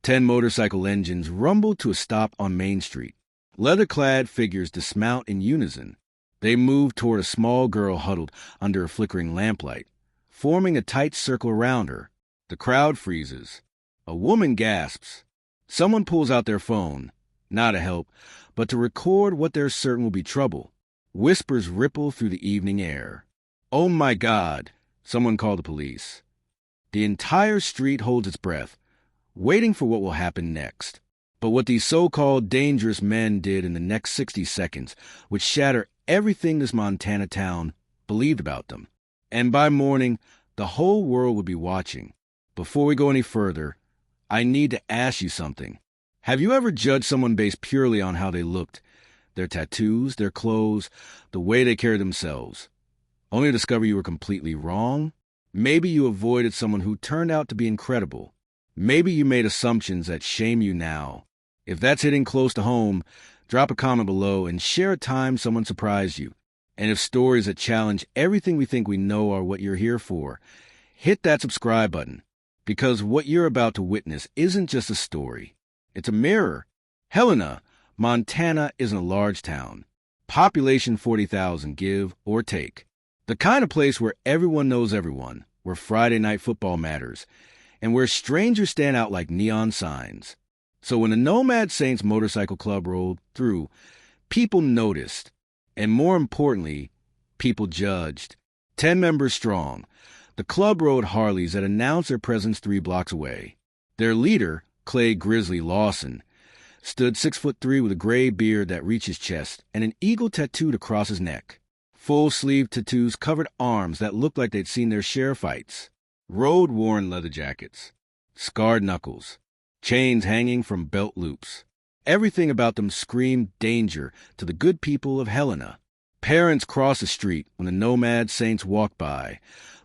10 motorcycle engines rumbled to a stop on Main Street. Leather-clad figures dismount in unison. They move toward a small girl huddled under a flickering lamplight, forming a tight circle around her. The crowd freezes. A woman gasps. Someone pulls out their phone, not to help, but to record what they're certain will be trouble. Whispers ripple through the evening air. "Oh my God!" Someone called the police. The entire street holds its breath, waiting for what will happen next. But what these so-called dangerous men did in the next 60 seconds would shatter everything this Montana town believed about them. And by morning, the whole world would be watching. Before we go any further, I need to ask you something. Have you ever judged someone based purely on how they looked? Their tattoos, their clothes, the way they carried themselves, only to discover you were completely wrong? Maybe you avoided someone who turned out to be incredible. Maybe you made assumptions that shame you now. If that's hitting close to home, drop a comment below and share a time someone surprised you. And if stories that challenge everything we think we know are what you're here for, hit that subscribe button. Because what you're about to witness isn't just a story. It's a mirror. Helena, Montana isn't a large town. Population 40,000, give or take. The kind of place where everyone knows everyone, where Friday night football matters, and where strangers stand out like neon signs. So when the Nomad Saints Motorcycle Club rolled through, people noticed, and more importantly, people judged. 10 members strong, the club rode Harleys that announced their presence 3 blocks away. Their leader, Clay Grizzly Lawson, stood 6'3" with a gray beard that reached his chest and an eagle tattooed across his neck. Full-sleeve tattoos covered arms that looked like they'd seen their share of fights. Road-worn leather jackets, scarred knuckles, chains hanging from belt loops. Everything about them screamed danger to the good people of Helena. Parents crossed the street when the Nomad Saints walked by,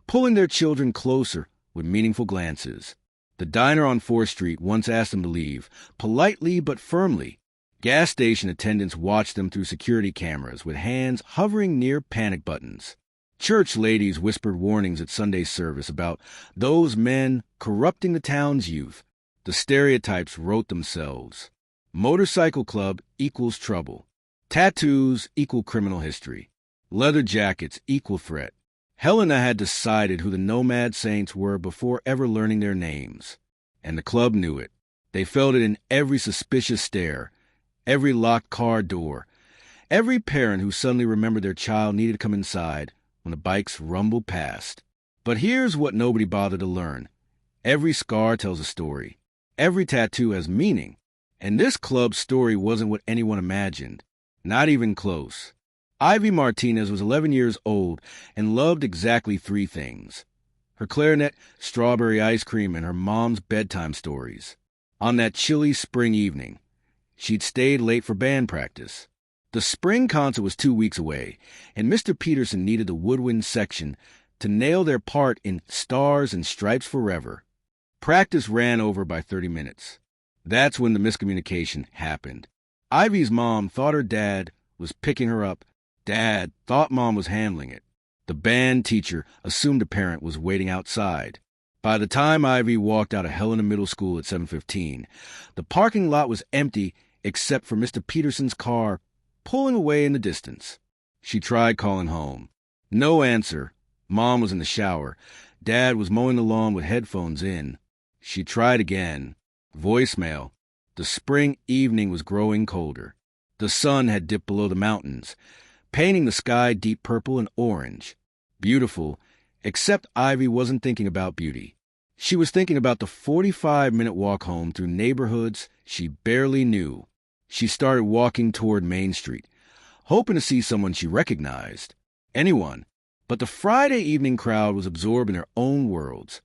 pulling their children closer with meaningful glances. The diner on 4th Street once asked them to leave, politely but firmly. Gas station attendants watched them through security cameras with hands hovering near panic buttons. Church ladies whispered warnings at Sunday service about those men corrupting the town's youth. The stereotypes wrote themselves. Motorcycle club equals trouble. Tattoos equal criminal history. Leather jackets equal threat. Helena had decided who the Nomad Saints were before ever learning their names. And the club knew it. They felt it in every suspicious stare, every locked car door, every parent who suddenly remembered their child needed to come inside when the bikes rumbled past. But here's what nobody bothered to learn. Every scar tells a story. Every tattoo has meaning. And this club's story wasn't what anyone imagined. Not even close. Ivy Martinez was 11 years old and loved exactly 3 things: her clarinet, strawberry ice cream, and her mom's bedtime stories. On that chilly spring evening, she'd stayed late for band practice. The spring concert was 2 weeks away, and Mr. Peterson needed the woodwind section to nail their part in Stars and Stripes Forever. Practice ran over by 30 minutes. That's when the miscommunication happened. Ivy's mom thought her dad was picking her up. Dad thought Mom was handling it. The band teacher assumed a parent was waiting outside. By the time Ivy walked out of Helena Middle School at 7:15, the parking lot was empty except for Mr. Peterson's car pulling away in the distance. She tried calling home. No answer. Mom was in the shower. Dad was mowing the lawn with headphones in. She tried again. Voicemail. The spring evening was growing colder. The sun had dipped below the mountains, painting the sky deep purple and orange. Beautiful, except Ivy wasn't thinking about beauty. She was thinking about the 45-minute walk home through neighborhoods she barely knew. She started walking toward Main Street, hoping to see someone she recognized. Anyone. But the Friday evening crowd was absorbed in their own worlds.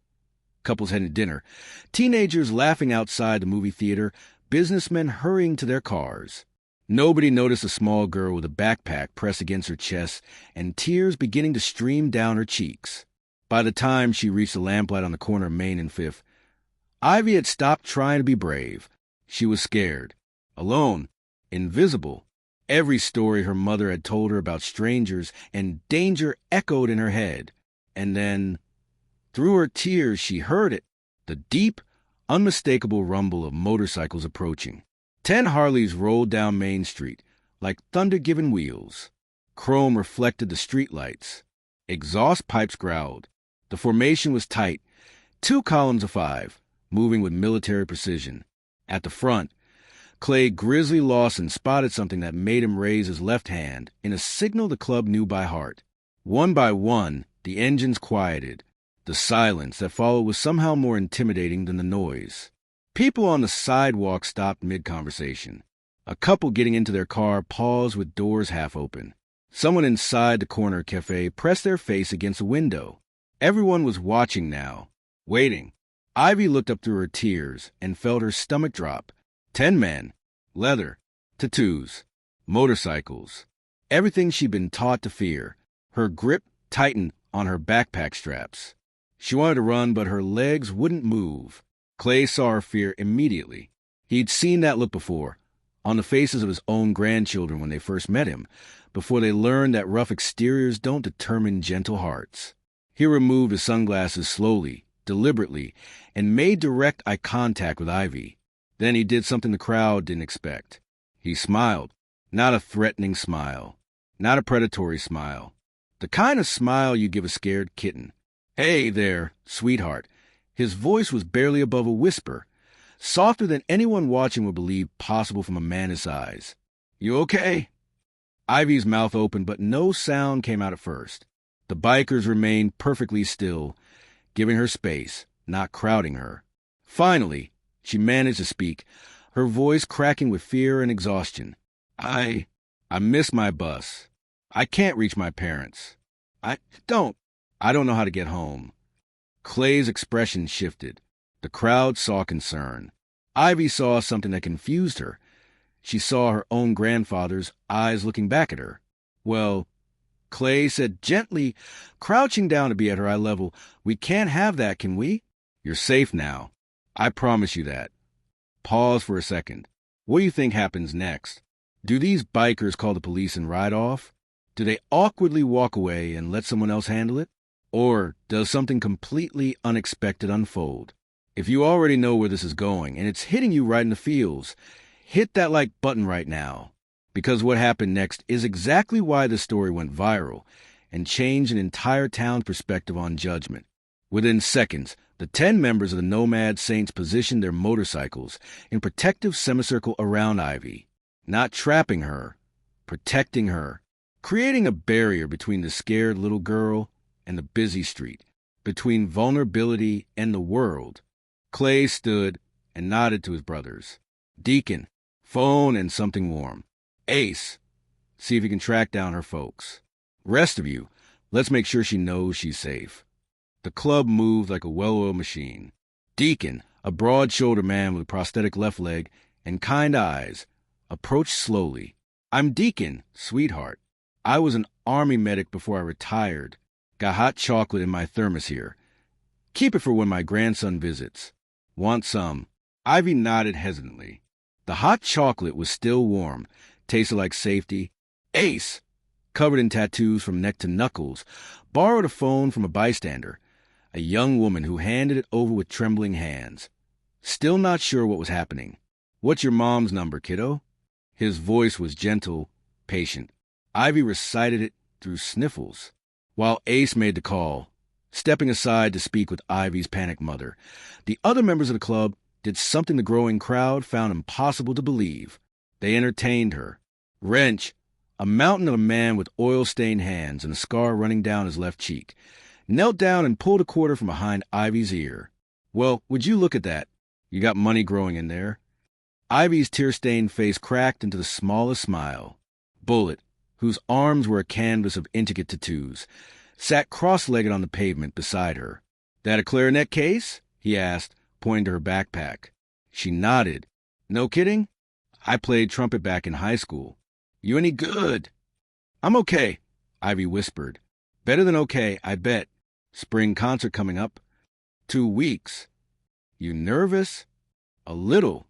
Couples heading to dinner, teenagers laughing outside the movie theater, businessmen hurrying to their cars. Nobody noticed a small girl with a backpack pressed against her chest and tears beginning to stream down her cheeks. By the time she reached the lamplight on the corner of Main and 5th, Ivy had stopped trying to be brave. She was scared, alone, invisible. Every story her mother had told her about strangers and danger echoed in her head. And then, through her tears, she heard it, the deep, unmistakable rumble of motorcycles approaching. 10 Harleys rolled down Main Street like thunder-given wheels. Chrome reflected the streetlights. Exhaust pipes growled. The formation was tight, 2 columns of 5, moving with military precision. At the front, Clay Grizzly Lawson spotted something that made him raise his left hand in a signal the club knew by heart. One by one, the engines quieted. The silence that followed was somehow more intimidating than the noise. People on the sidewalk stopped mid-conversation. A couple getting into their car paused with doors half open. Someone inside the corner cafe pressed their face against a window. Everyone was watching now, waiting. Ivy looked up through her tears and felt her stomach drop. 10 men, leather, tattoos, motorcycles, everything she'd been taught to fear. Her grip tightened on her backpack straps. She wanted to run, but her legs wouldn't move. Clay saw her fear immediately. He'd seen that look before, on the faces of his own grandchildren when they first met him, before they learned that rough exteriors don't determine gentle hearts. He removed his sunglasses slowly, deliberately, and made direct eye contact with Ivy. Then he did something the crowd didn't expect. He smiled, not a threatening smile, not a predatory smile. The kind of smile you give a scared kitten. "Hey there, sweetheart." His voice was barely above a whisper, softer than anyone watching would believe possible from a man his size. "You okay?" Ivy's mouth opened, but no sound came out at first. The bikers remained perfectly still, giving her space, not crowding her. Finally, she managed to speak, her voice cracking with fear and exhaustion. I missed my bus. I can't reach my parents. I don't know how to get home." Clay's expression shifted. The crowd saw concern. Ivy saw something that confused her. She saw her own grandfather's eyes looking back at her. "Well," Clay said gently, crouching down to be at her eye level, "we can't have that, can we? You're safe now. I promise you that." Pause for a second. What do you think happens next? Do these bikers call the police and ride off? Do they awkwardly walk away and let someone else handle it? Or does something completely unexpected unfold? If you already know where this is going and it's hitting you right in the feels, hit that like button right now. Because what happened next is exactly why the story went viral and changed an entire town's perspective on judgment. Within seconds, the 10 members of the Nomad Saints positioned their motorcycles in protective semicircle around Ivy, not trapping her, protecting her, creating a barrier between the scared little girl and the busy street, between vulnerability and the world. Clay stood and nodded to his brothers. "Deacon, phone and something warm. Ace, see if you can track down her folks. Rest of you, let's make sure she knows she's safe." The club moved like a well-oiled machine. Deacon, a broad-shouldered man with a prosthetic left leg and kind eyes, approached slowly. "I'm Deacon, sweetheart. I was an army medic before I retired. Got hot chocolate in my thermos here. Keep it for when my grandson visits. Want some?" Ivy nodded hesitantly. The hot chocolate was still warm, tasted like safety. Ace, covered in tattoos from neck to knuckles, borrowed a phone from a bystander, a young woman who handed it over with trembling hands. Still not sure what was happening. "What's your mom's number, kiddo?" His voice was gentle, patient. Ivy recited it through sniffles, while Ace made the call, stepping aside to speak with Ivy's panicked mother. The other members of the club did something the growing crowd found impossible to believe. They entertained her. Wrench, a mountain of a man with oil-stained hands and a scar running down his left cheek, knelt down and pulled a quarter from behind Ivy's ear. "Well, would you look at that? You got money growing in there." Ivy's tear-stained face cracked into the smallest smile. Bullet, whose arms were a canvas of intricate tattoos, sat cross-legged on the pavement beside her. "That a clarinet case?" he asked, pointing to her backpack. She nodded. "No kidding? I played trumpet back in high school." "You any good?" "I'm okay," Ivy whispered. "Better than okay, I bet. Spring concert coming up. 2 weeks. You nervous?" "A little.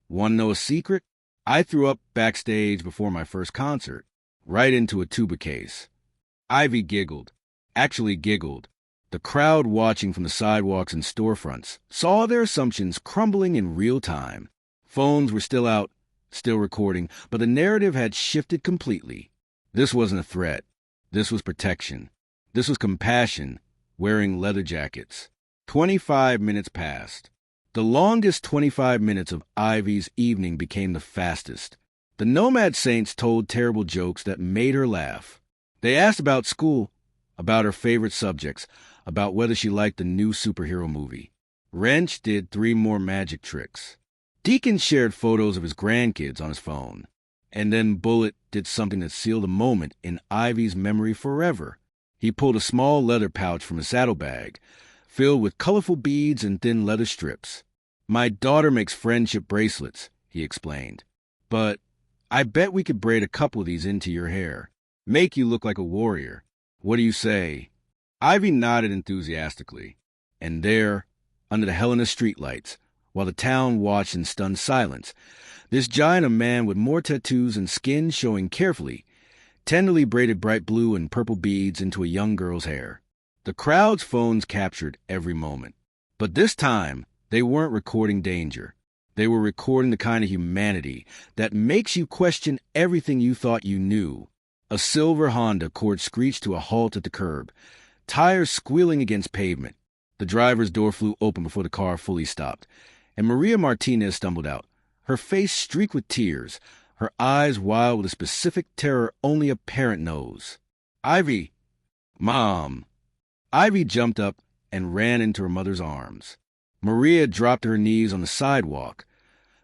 Want to know a secret? I threw up backstage before my first concert, right into a tuba case." Ivy giggled. Actually giggled. The crowd watching from the sidewalks and storefronts saw their assumptions crumbling in real time. Phones were still out, still recording, but the narrative had shifted completely. This wasn't a threat. This was protection. This was compassion, wearing leather jackets. 25 minutes passed. The longest 25 minutes of Ivy's evening became the fastest. The Nomad Saints told terrible jokes that made her laugh. They asked about school, about her favorite subjects, about whether she liked the new superhero movie. Wrench did 3 more magic tricks. Deacon shared photos of his grandkids on his phone. And then Bullet did something that sealed a moment in Ivy's memory forever. He pulled a small leather pouch from his saddlebag, filled with colorful beads and thin leather strips. "My daughter makes friendship bracelets," he explained. "But I bet we could braid a couple of these into your hair. Make you look like a warrior. What do you say?" Ivy nodded enthusiastically. And there, under the Helena streetlights, while the town watched in stunned silence, this giant of man with more tattoos and skin showing carefully, tenderly braided bright blue and purple beads into a young girl's hair. The crowd's phones captured every moment. But this time, they weren't recording danger. They were recording the kind of humanity that makes you question everything you thought you knew. A silver Honda Accord screeched to a halt at the curb, tires squealing against pavement. The driver's door flew open before the car fully stopped, and Maria Martinez stumbled out, her face streaked with tears, her eyes wild with a specific terror only a parent knows. "Ivy!" "Mom!" Ivy jumped up and ran into her mother's arms. Maria dropped to her knees on the sidewalk,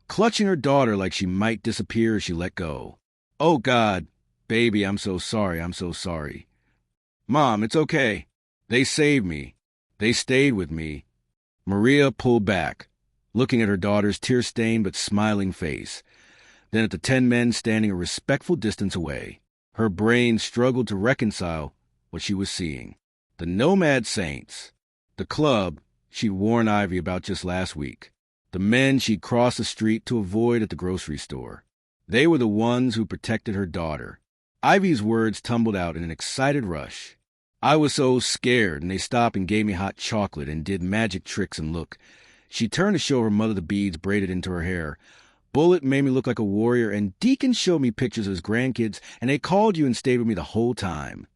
clutching her daughter like she might disappear as she let go. "Oh, God! Baby, I'm so sorry, I'm so sorry." "Mom, it's okay. They saved me. They stayed with me." Maria pulled back, looking at her daughter's tear-stained but smiling face, then at the 10 men standing a respectful distance away. Her brain struggled to reconcile what she was seeing. The Nomad Saints, the club she'd warned Ivy about just last week, the men she'd crossed the street to avoid at the grocery store. They were the ones who protected her daughter. Ivy's words tumbled out in an excited rush. "I was so scared, and they stopped and gave me hot chocolate and did magic tricks, and look." She turned to show her mother the beads braided into her hair. "Bullet made me look like a warrior, and Deacon showed me pictures of his grandkids, and they called you and stayed with me the whole time."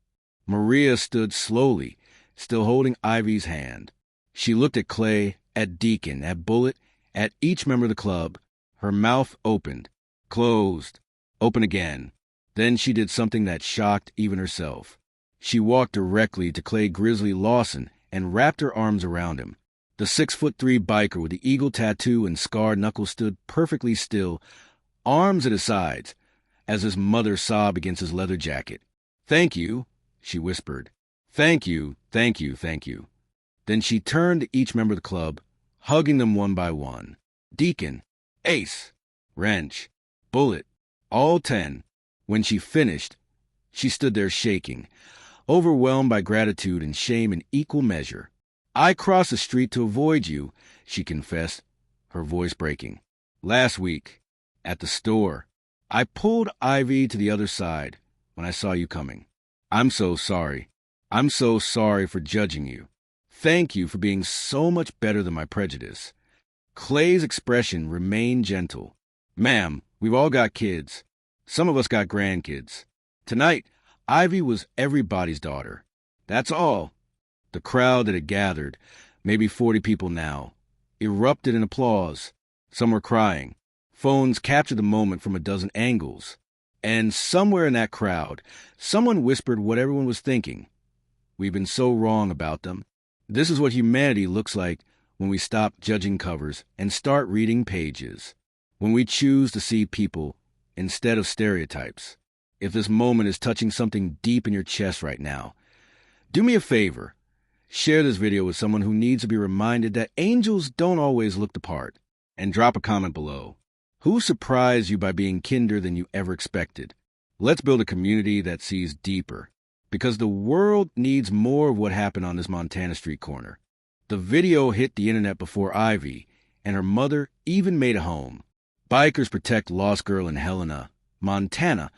Maria stood slowly, still holding Ivy's hand. She looked at Clay, at Deacon, at Bullet, at each member of the club. Her mouth opened, closed, opened again. Then she did something that shocked even herself. She walked directly to Clay Grizzly Lawson and wrapped her arms around him. The 6'3" biker with the eagle tattoo and scarred knuckles stood perfectly still, arms at his sides, as his mother sobbed against his leather jacket. "Thank you," she whispered. "Thank you, thank you, thank you." Then she turned to each member of the club, hugging them one by one. Deacon, Ace, Wrench, Bullet, all 10. When she finished, she stood there shaking, overwhelmed by gratitude and shame in equal measure. "I crossed the street to avoid you," she confessed, her voice breaking. "Last week, at the store, I pulled Ivy to the other side when I saw you coming. I'm so sorry. I'm so sorry for judging you. Thank you for being so much better than my prejudice." Clay's expression remained gentle. "Ma'am, we've all got kids. Some of us got grandkids. Tonight, Ivy was everybody's daughter. That's all." The crowd that had gathered, maybe 40 people now, erupted in applause. Some were crying. Phones captured the moment from a dozen angles. And somewhere in that crowd, someone whispered what everyone was thinking. "We've been so wrong about them. This is what humanity looks like when we stop judging covers and start reading pages. When we choose to see people instead of stereotypes." If this moment is touching something deep in your chest right now, do me a favor. Share this video with someone who needs to be reminded that angels don't always look the part. And drop a comment below. Who surprised you by being kinder than you ever expected? Let's build a community that sees deeper. Because the world needs more of what happened on this Montana street corner. The video hit the internet before Ivy and her mother even made it home. Bikers Protect Lost Girl in Helena, Montana,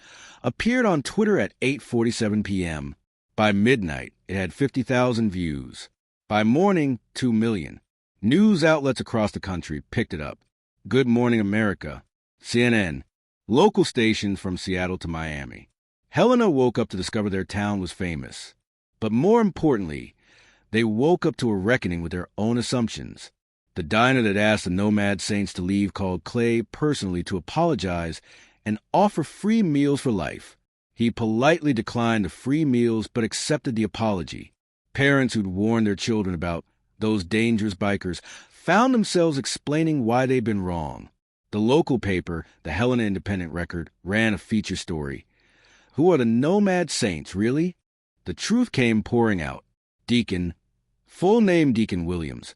appeared on Twitter at 8:47 p.m. By midnight, it had 50,000 views. By morning, 2 million. News outlets across the country picked it up. Good Morning America, CNN, local stations from Seattle to Miami. Helena woke up to discover their town was famous. But more importantly, they woke up to a reckoning with their own assumptions. The diner that asked the Nomad Saints to leave called Clay personally to apologize and offer free meals for life. He politely declined the free meals but accepted the apology. Parents who'd warned their children about those dangerous bikers found themselves explaining why they'd been wrong. The local paper, the Helena Independent Record, ran a feature story. Who are the Nomad Saints, really? The truth came pouring out. Deacon, full name Deacon Williams,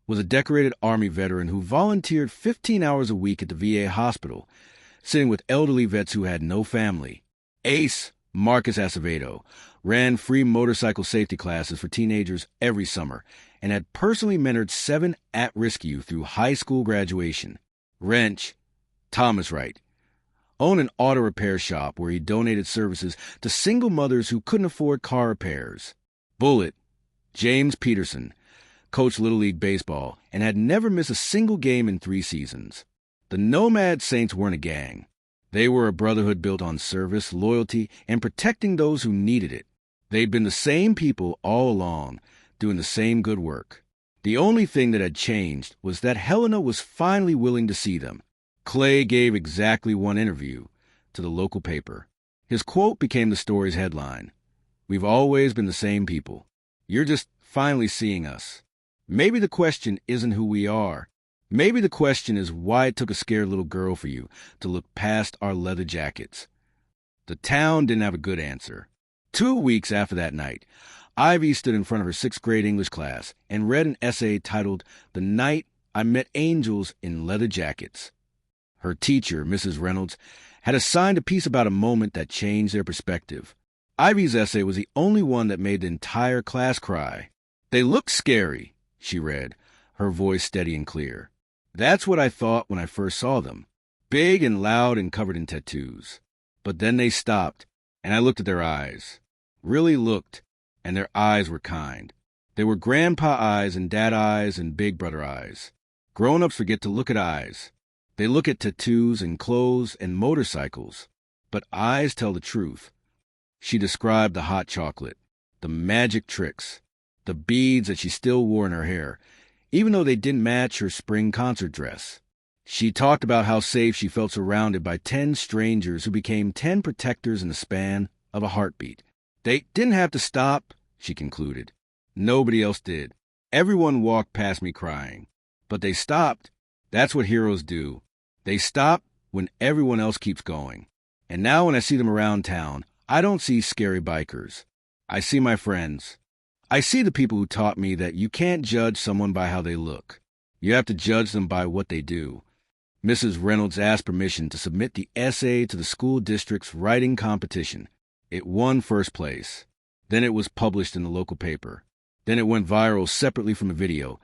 was a decorated Army veteran who volunteered 15 hours a week at the VA hospital, sitting with elderly vets who had no family. Ace, Marcus Acevedo, ran free motorcycle safety classes for teenagers every summer and had personally mentored 7 at-risk youth through high school graduation. Wrench, Thomas Wright, owned an auto repair shop where he donated services to single mothers who couldn't afford car repairs. Bullet, James Peterson, coached Little League Baseball and had never missed a single game in 3 seasons. The Nomad Saints weren't a gang. They were a brotherhood built on service, loyalty, and protecting those who needed it. They'd been the same people all along, doing the same good work. The only thing that had changed was that Helena was finally willing to see them. Clay gave exactly one interview to the local paper. His quote became the story's headline. "We've always been the same people. You're just finally seeing us. Maybe the question isn't who we are. Maybe the question is why it took a scared little girl for you to look past our leather jackets." The town didn't have a good answer. 2 weeks after that night, Ivy stood in front of her 6th grade English class and read an essay titled "The Night I Met Angels in Leather Jackets." Her teacher, Mrs. Reynolds, had assigned a piece about a moment that changed their perspective. Ivy's essay was the only one that made the entire class cry. "They look scary," she read, her voice steady and clear. "That's what I thought when I first saw them. Big and loud and covered in tattoos. But then they stopped, and I looked at their eyes. Really looked, and their eyes were kind. They were grandpa eyes and dad eyes and big brother eyes. Grown-ups forget to look at eyes. They look at tattoos and clothes and motorcycles. But eyes tell the truth." She described the hot chocolate, the magic tricks, the beads that she still wore in her hair, even though they didn't match her spring concert dress. She talked about how safe she felt surrounded by 10 strangers who became 10 protectors in the span of a heartbeat. They didn't have to stop, she concluded. Nobody else did. Everyone walked past me crying. But they stopped. That's what heroes do. They stop when everyone else keeps going. And now when I see them around town, I don't see scary bikers. I see my friends. I see the people who taught me that you can't judge someone by how they look. You have to judge them by what they do. Mrs. Reynolds asked permission to submit the essay to the school district's writing competition. It won first place. Then it was published in the local paper. Then it went viral separately from the video,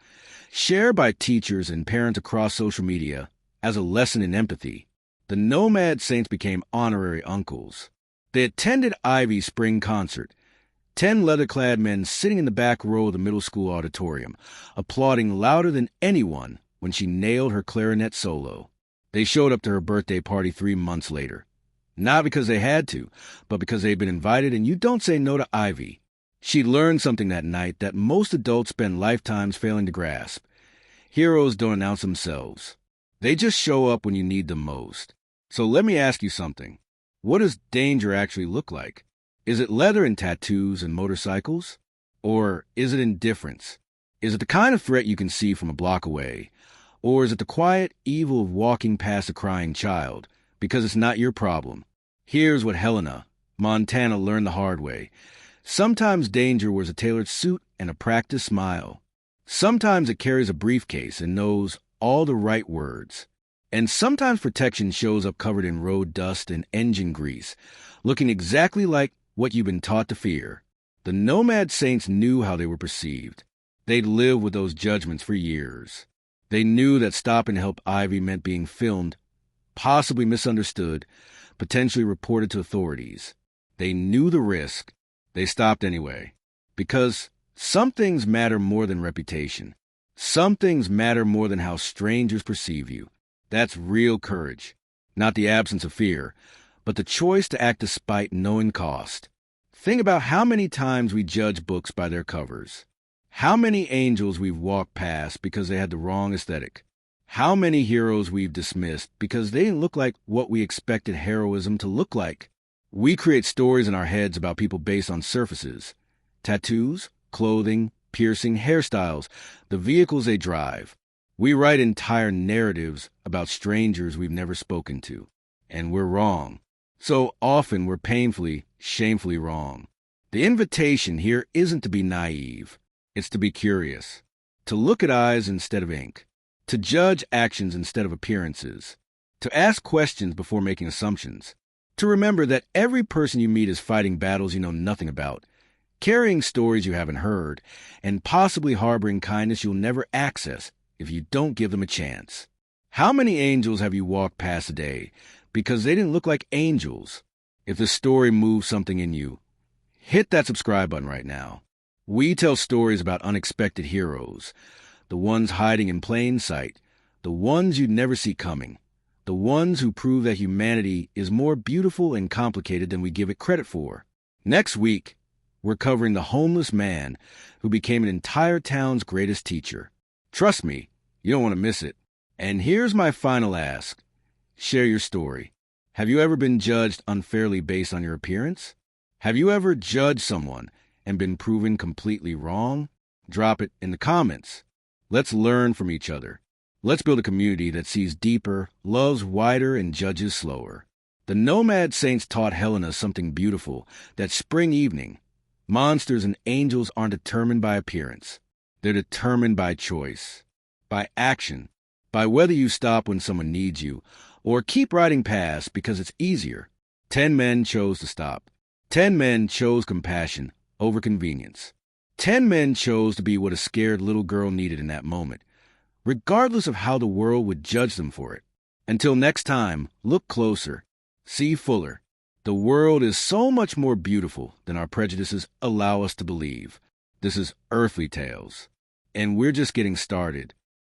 shared by teachers and parents across social media as a lesson in empathy. The Nomad Saints became honorary uncles. They attended Ivy's spring concert, 10 leather-clad men sitting in the back row of the middle school auditorium, applauding louder than anyone when she nailed her clarinet solo. They showed up to her birthday party 3 months later. Not because they had to, but because they'd been invited, and you don't say no to Ivy. She learned something that night that most adults spend lifetimes failing to grasp. Heroes don't announce themselves. They just show up when you need them most. So let me ask you something. What does danger actually look like? Is it leather and tattoos and motorcycles? Or is it indifference? Is it the kind of threat you can see from a block away? Or is it the quiet evil of walking past a crying child because it's not your problem? Here's what Helena, Montana, learned the hard way. Sometimes danger wears a tailored suit and a practiced smile. Sometimes it carries a briefcase and knows all the right words. And sometimes protection shows up covered in road dust and engine grease, looking exactly like what you've been taught to fear. The Nomad Saints knew how they were perceived. They'd lived with those judgments for years. They knew that stopping to help Ivy meant being filmed, possibly misunderstood, potentially reported to authorities. They knew the risk. They stopped anyway. Because Some things matter more than reputation. Some things matter more than how strangers perceive you. That's real courage. Not the absence of fear, but the choice to act despite knowing cost. Think about how many times we judge books by their covers. How many angels we've walked past because they had the wrong aesthetic. How many heroes we've dismissed because they didn't look like what we expected heroism to look like. We create stories in our heads about people based on surfaces. Tattoos, clothing, piercing, hairstyles, the vehicles they drive. We write entire narratives about strangers we've never spoken to. And we're wrong. So often we're painfully, shamefully wrong. The invitation here isn't to be naive. It's to be curious. To look at eyes instead of ink. To judge actions instead of appearances. To ask questions before making assumptions. To remember that every person you meet is fighting battles you know nothing about, carrying stories you haven't heard, and possibly harboring kindness you'll never access if you don't give them a chance. How many angels have you walked past a day because they didn't look like angels? If the story moves something in you, hit that subscribe button right now. We tell stories about unexpected heroes, the ones hiding in plain sight, the ones you'd never see coming, the ones who prove that humanity is more beautiful and complicated than we give it credit for. Next week, we're covering the homeless man who became an entire town's greatest teacher. Trust me, you don't want to miss it. And here's my final ask. Share your story. Have you ever been judged unfairly based on your appearance? Have you ever judged someone and been proven completely wrong? Drop it in the comments. Let's learn from each other. Let's build a community that sees deeper, loves wider, and judges slower. The Nomad Saints taught Helena something beautiful that spring evening. Monsters and angels aren't determined by appearance. They're determined by choice, by action, by whether you stop when someone needs you or keep riding past because it's easier. 10 men chose to stop. 10 men chose compassion over convenience. 10 men chose to be what a scared little girl needed in that moment, regardless of how the world would judge them for it. Until next time, look closer, see fuller. The world is so much more beautiful than our prejudices allow us to believe. This is Earthly Tales, and we're just getting started.